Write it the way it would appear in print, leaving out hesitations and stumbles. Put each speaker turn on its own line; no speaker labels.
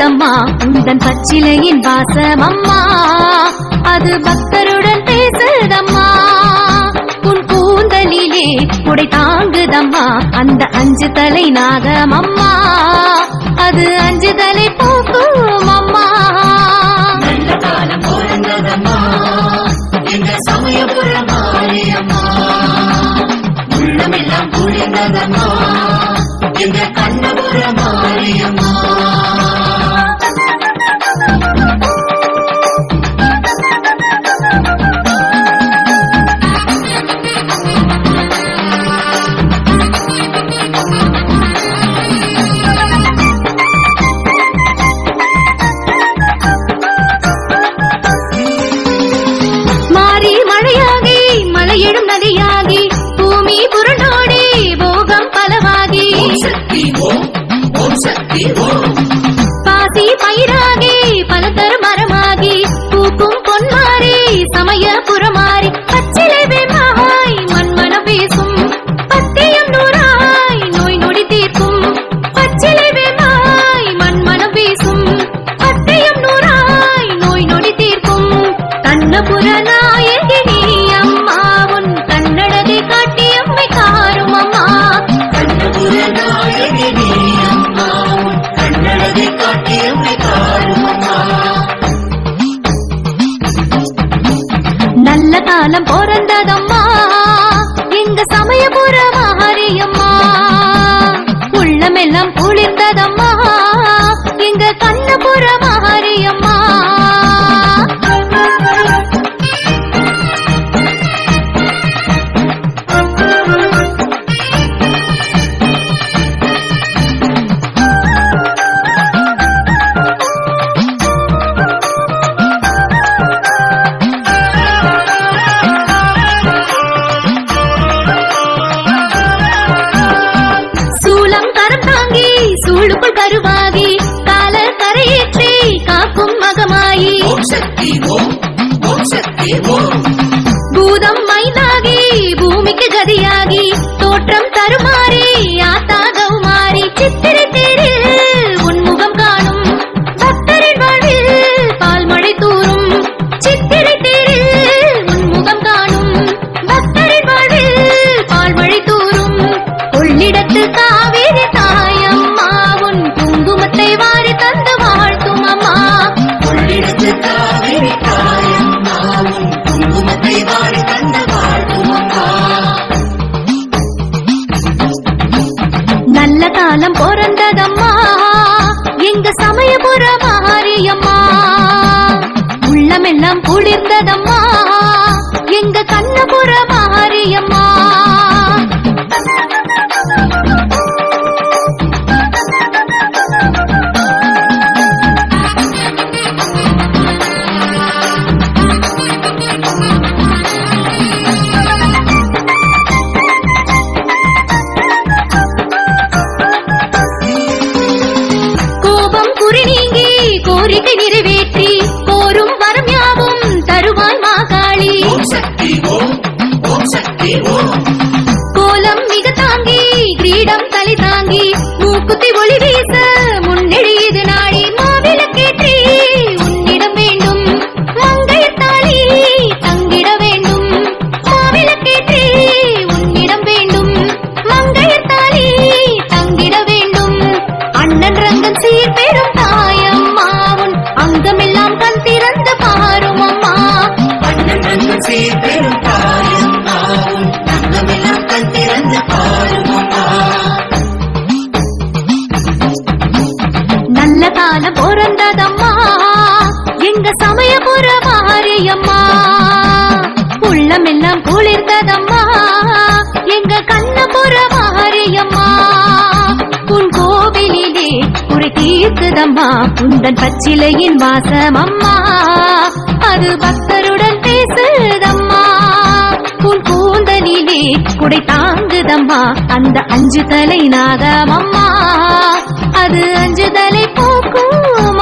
தீர்க்குதம்மா உந்தன் பச்சிலையின் வாசம் அம்மா. அது பக்தருடன் பேசுதம்மா. உன் கூந்தலிலே உடை தாங்குதம்மா அந்த 5 தலை நாகம் அம்மா. அது 5 தலை போக்கும் அம்மா.
நல்ல காலம் பிறந்ததம்மா எங்க சமயபுர மாரியம்மா. உள்ளமெல்லாம் குளிர்ந்ததம்மா எங்க கண்ணபுர மாரியம்மா.
மலையிடும் நதியாகி பூமி புரண்டோடி போகம் பலவாகி பாசி பயிராகி பலதரு மரமாகி பூக்கும் பொன்மாரி சமயபுரமாரி பச்சிலை வேமாய் மண்மனம் பேசும் பத்தியம் நூறாய் நோய் நொடி தீர்க்கும். பச்சிலை வேமாய் மண்மனம் பேசும் பத்தியம் நூறாய் நோய் நொடி தீர்க்கும். கண்ணபுர நாயகினி அம்மா உன் கண்ணழகை காட்டி அம்மை காரும் அம்மா.
கண்ணபுர நாயகினி அம்மா உன் கண்ணழகை காட்டி அம்மை காரும் அம்மா.
நல்ல காலம் பிறந்ததம்மா எங்க சமயபுர மாரியம்மா. உள்ளமெல்லாம் குளிர்ந்ததம்மா எங்க கண்ணபுர மாரியம்மா. சூழுக்குள் கருவாகி கால கரையேற்றி காக்கும் மகமாயி பூதம் மைனாகி பூமிக்கு கதியாகி தோற்றம் தருமாறி ஆத்தாகவும் மாறி சித்திரை தேரில் உன்முகம் காணும் பக்தரின் வாழ்வில் பால்மழை தூரும். சித்திரை தேரில் உன்முகம் காணும் பக்தரின் வாழ்வில் பால்மழை தூரும். கொள்ளிடத்து காவேரி தாயம்மா உன் குங்குமத்தை வாரி தந்து வாழ்த்தும் அம்மா.
கொள்ளிடத்து காவேரி தாயம்மா உன் குங்குமத்தை வாரி தந்து வாழ்த்தும் அம்மா.
நல்ல காலம் பிறந்ததம்மா எங்க சமயபுர மாரியம்மா. உள்ளமெல்லாம் குளிர்ந்ததம்மா எங்க கண்ணபுர மாரியம்மா. கோரிக்கை நிறைவேற்றி கோரும் வரம் யாவும் தருவாய் மாகாளி. கோலம் மிக தாங்கி கிரீடம் தலை தாங்கி மூக்குத்தி ஒளி வீச முன்னெழியது நாடி மாவிளக்கேற்றி உன்னிடம் வேண்டும் மங்கையத்தாளி தங்கிட வேண்டும். மாவிளக்கேற்றி உன்னிடம் வேண்டும் மங்கையத்தாளி தங்கிட வேண்டும். அண்ணன் ரங்கன் சீர் பெரும் தாயம்மா உன் அங்கமெல்லாம் கண் திறந்து பாரும் அம்மா.
அண்ணன் ரங்கன் சீர் பெரும் தாயம்மா உன் அங்கமெல்லாம் கண் திறந்து பாரும் அம்மா.
நல்ல காலம் பிறந்ததம்மா எங்க சமயபுர மாரியம்மா. உள்ளமெல்லாம் குளிர்ந்ததம்மா எங்க கண்ணபுர மாரியம்மா. உன் கோவிலிலே குறை தீர்க்குதம்மா உந்தன் பச்சிலையின் வாசம் அம்மா. அது பக்தருடன் பேசுதம்மா. உன் கூந்தலிலே குடை தாங்குதம்மா அந்த 5 தலை நாகம் அம்மா. அது 5 தலை போக்கும்